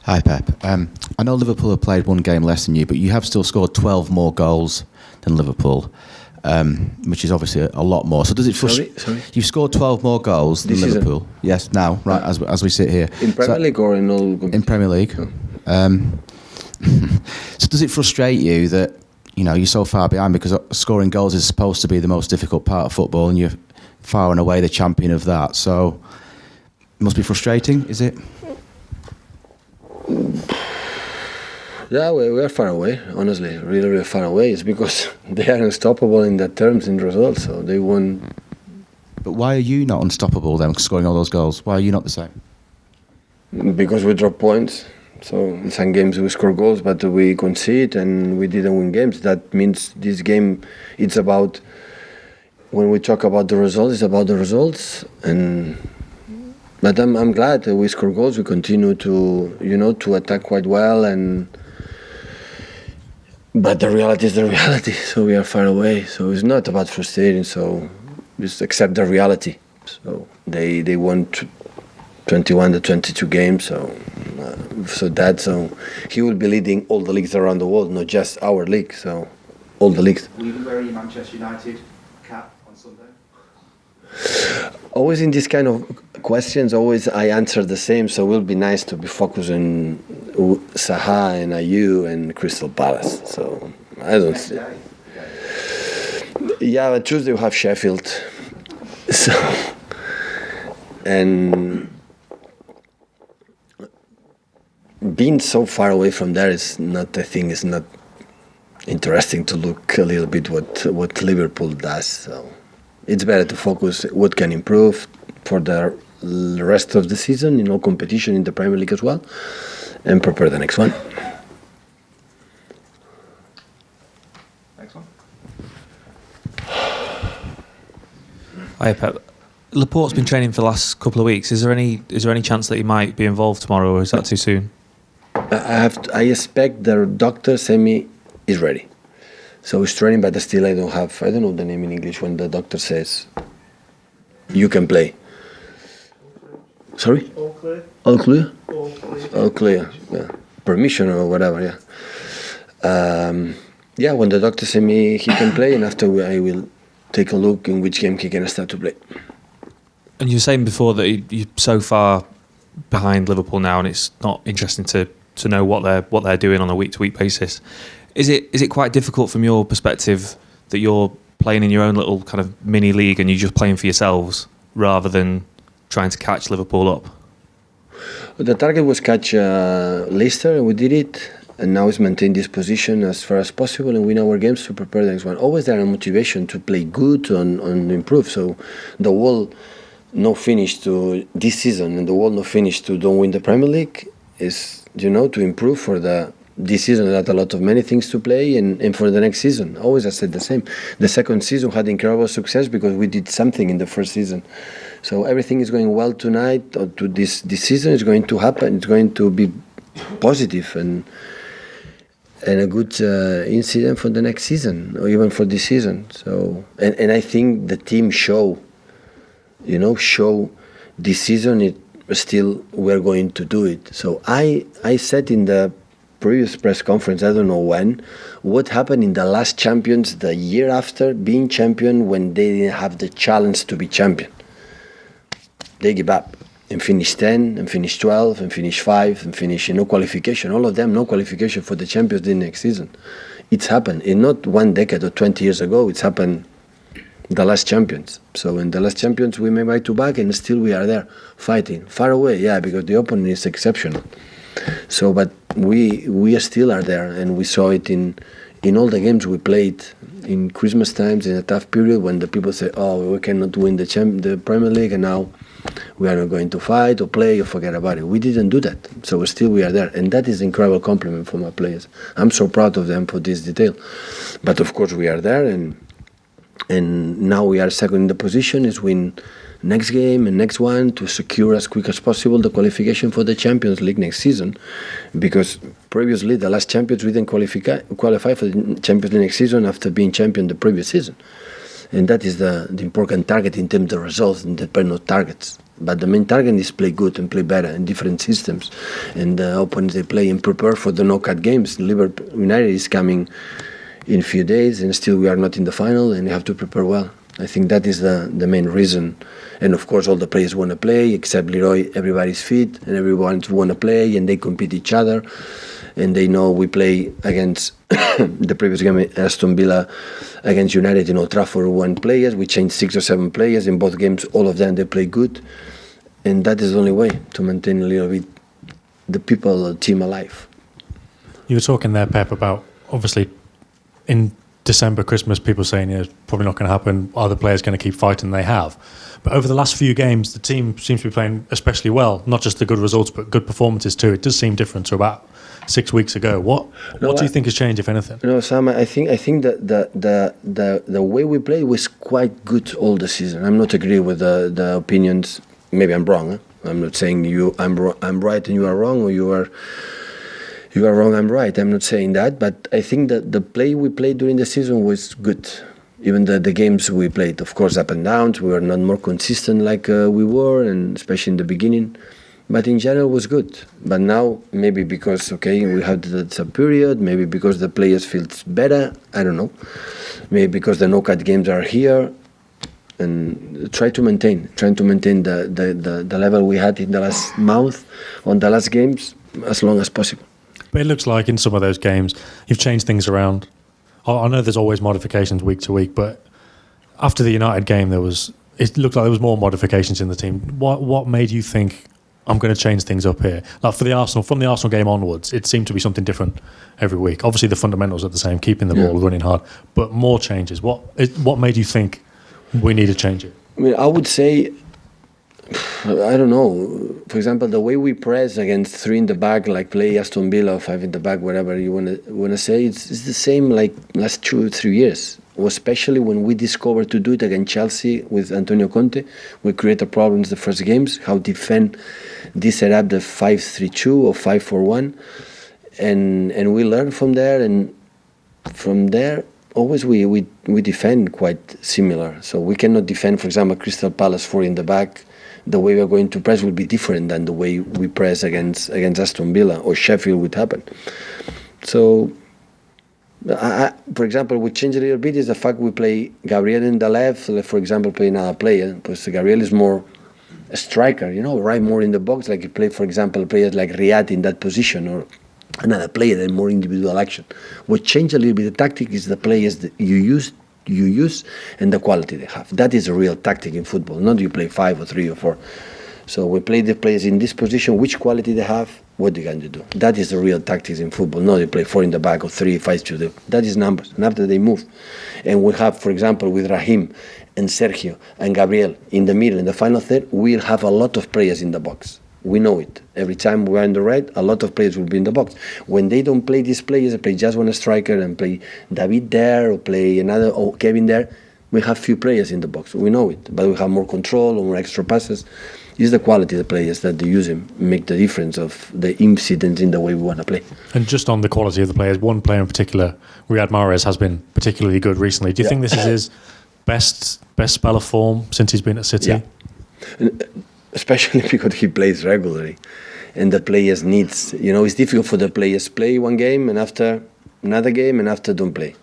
Hi, Pep. I know Liverpool have played one game less than you, but you have still scored 12 more goals than Liverpool, which is obviously a lot more. So does it frustrate? Sorry? You've scored 12 more goals than Liverpool. Season? Yes, now, right, as we sit here. In Premier League or in all? In Premier League. So does it frustrate you that, you're so far behind, because scoring goals is supposed to be the most difficult part of football, and you're far and away the champion of that. So it must be frustrating, is it? Yeah, we are far away, honestly, really, really far away. It's because they are unstoppable in that terms, in results, so they won. But why are you not unstoppable then, scoring all those goals? Why are you not the same? Because we drop points. So in some games we score goals, but we concede and we didn't win games. That means this game, it's about, when we talk about the results, it's about the results. But I'm glad that we score goals. We continue to attack quite well, but the reality is the reality. So we are far away. So it's not about frustrating. So just accept the reality. So they won 21 to 22 games. So he will be leading all the leagues around the world, not just our league. So all the leagues. Will you be wearing your Manchester United cap on Sunday? Always in this kind of questions, I answer the same. So it will be nice to be focused on Saha and Ayew and Crystal Palace. So I don't see. Yeah, but Tuesday we have Sheffield. So and being so far away from there is not. I think it's not interesting to look a little bit what Liverpool does. So it's better to focus what can improve for the rest of the season, competition in the Premier League as well, and prepare the next one. Next one. Hi, Pep. Laporte's been training for the last couple of weeks. Is there any chance that he might be involved tomorrow, or is that too soon? I expect the doctor semi is ready. So he's training, but still I don't know the name in English when the doctor says you can play. Sorry? All clear. All clear? All clear. All clear. Yeah. Permission or whatever, yeah. When the doctor says me he can play, and after I will take a look in which game he can start to play. And you were saying before that you're so far behind Liverpool now, and it's not interesting to know what they're doing on a week-to-week basis. Is it quite difficult from your perspective that you're playing in your own little kind of mini league and you're just playing for yourselves rather than trying to catch Liverpool up? The target was catch Leicester, and we did it. And now it's maintain this position as far as possible and win our games to prepare the next one. Always there a motivation to play good, on improve. So the whole no finish to this season and the whole no finish to don't win the Premier League is, to improve for this season. That a lot of many things to play and for the next season. Always I said the same. The second season had incredible success because we did something in the first season. So everything is going well tonight or to this season is going to happen. It's going to be positive and a good incident for the next season or even for this season. So and I think the team show this season still we're going to do it. So I said in the previous press conference, I don't know when, what happened in the last champions the year after being champion when they didn't have the challenge to be champion. They give up and finish 10 and finish 12 and finish 5 and finish no qualification. All of them no qualification for the Champions League next season. It's happened. It's not 1 decade or 20 years ago. It's happened the last champions. So in the last champions we made back-to-back and still we are there fighting. Far away, yeah, because the opponent is exceptional. So but we still are there, and we saw it in all the games we played in Christmas times in a tough period when the people say, oh, we cannot win the Premier League and now we are not going to fight or play or forget about it. We didn't do that. So still we are there. And that is an incredible compliment for my players. I'm so proud of them for this detail. But of course we are there and now we are second in the position is win next game and next one to secure as quick as possible the qualification for the Champions League next season. Because previously the last champions we didn't qualify for the Champions League next season after being champion the previous season. And that is the important target in terms of results and the personal targets. But the main target is play good and play better in different systems. And the opponents they play and prepare for the knockout games. Liverpool United is coming in a few days, and still we are not in the final, and you have to prepare well. I think that is the main reason. And of course, all the players want to play, except Leroy. Everybody's fit, and everyone want to play, and they compete each other. And they know we play against the previous game, Aston Villa against United in Old Trafford, 1 players. We changed 6 or 7 players in both games. All of them, they play good. And that is the only way to maintain a little bit the people, the team alive. You were talking there, Pep, about obviously in December, Christmas, people saying it's probably not going to happen. Are the players going to keep fighting? They have. But over the last few games, the team seems to be playing especially well. Not just the good results, but good performances too. It does seem different to about 6 weeks ago. What do you think has changed, if anything? No, Sam, I think that the way we played was quite good all the season. I'm not agree with the opinions. Maybe I'm wrong. I'm not saying I'm right and you are wrong, or you are wrong, I'm right. I'm not saying that, but I think that the play we played during the season was good. Even the games we played, of course, up and downs. We were not more consistent like we were, and especially in the beginning. But in general, it was good. But now, maybe because, we have the sub period, maybe because the players feel better, I don't know. Maybe because the knockout games are here, and trying to maintain the level we had in the last month, on the last games, as long as possible. But it looks like in some of those games, you've changed things around. I know there's always modifications week to week, but after the United game, it looked like there was more modifications in the team. What made you think, I'm going to change things up here? Like from the Arsenal game onwards, it seemed to be something different every week. Obviously, the fundamentals are the same, keeping the ball, running hard, but more changes. What made you think we need to change it? I mean, I would say, I don't know. For example, the way we press against 3 in the back, like play Aston Villa or 5 in the back, whatever you want to say, it's the same like last 2 or 3 years. Especially when we discovered to do it against Chelsea with Antonio Conte, we created problems the first games. How defend this set up the 5-3-2 or 5-4-1, and we learned from there. And from there, always we defend quite similar. So we cannot defend, for example, Crystal Palace 4 in the back. The way we're going to press will be different than the way we press against Aston Villa or Sheffield would happen. So, for example, we change a little bit is the fact we play Gabriel in the left, for example, play another player, because Gabriel is more a striker, right more in the box, like you play, for example, players like Riyad in that position, or another player that more individual action. What changed a little bit the tactic is the players that you use and the quality they have. That is a real tactic in football, not you play 5 or 3 or 4. So we play the players in this position, which quality they have, what they're going to do. That is the real tactics in football, not you play 4 in the back or 3, 5-2. That is numbers, and after they move. And we have, for example, with Raheem and Sergio and Gabriel in the middle, in the final third, we'll have a lot of players in the box. We know it. Every time we're in the right, a lot of players will be in the box. When they don't play these players, they play just one striker and play David there or play another, or Kevin there, we have few players in the box. We know it, but we have more control or more extra passes. It's the quality of the players that they use him make the difference of the incidents in the way we want to play. And just on the quality of the players, one player in particular, Riyad Mahrez, has been particularly good recently. Do you think this is his best spell of form since he's been at City? Yeah. Especially because he plays regularly, and the players needs. It's difficult for the players play one game and after another game and after don't play.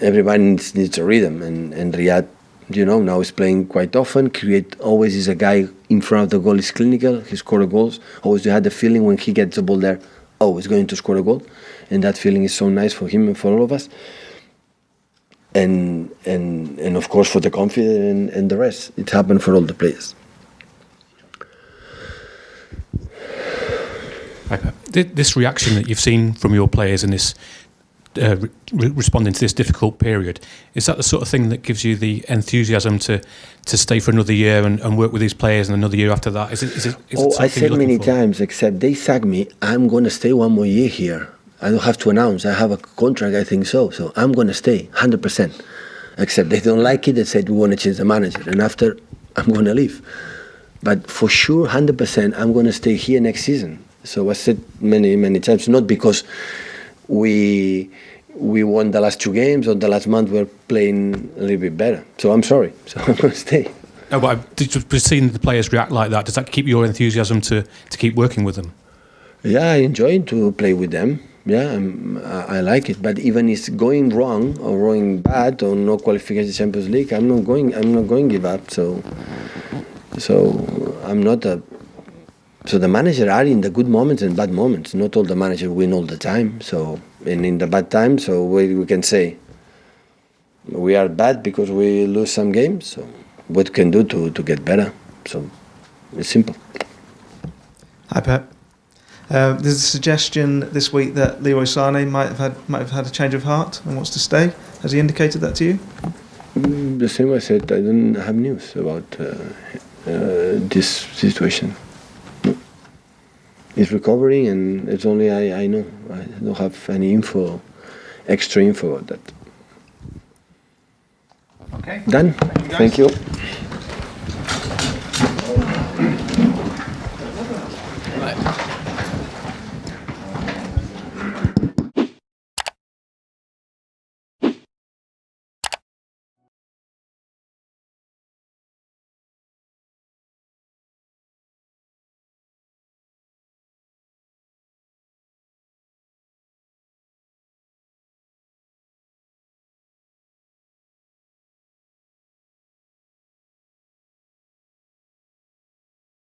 Everybody needs a rhythm, and Riyad, now he's playing quite often. Always is a guy in front of the goal. Is clinical. He scored goals. Always you had the feeling when he gets the ball there, he's going to score a goal, and that feeling is so nice for him and for all of us. And of course for the confidence and the rest, it happened for all the players. This reaction that you've seen from your players in this responding to this difficult period, is that the sort of thing that gives you the enthusiasm to stay for another year and work with these players and another year after that? Is it I said many times, except they sack me, I'm going to stay one more year here. I don't have to announce. I have a contract, I think so I'm going to stay 100%. Except they don't like it, they said we want to change the manager, and after I'm going to leave. But for sure, 100%, I'm going to stay here next season. So I said many times, not because we won the last 2 games or the last month we're playing a little bit better. So I'm sorry. So I'm going to stay. No, but just seeing the players react like that, does that keep your enthusiasm to keep working with them? Yeah, I enjoy to play with them. Yeah, I like it. But even if it's going wrong or going bad or no qualification to Champions League, I'm not going to give up. So I'm not a. So the manager are in the good moments and bad moments. Not all the managers win all the time. So and in the bad times, so we can say we are bad because we lose some games. So what can do to get better? So it's simple. Hi, Pep. There's a suggestion this week that Leroy Sané might have had a change of heart and wants to stay. Has he indicated that to you? The same I said. I don't have news about this situation. No. He's recovering, and it's only I know. I don't have any extra info about that. Okay. Done. Thank you, guys. Thank you.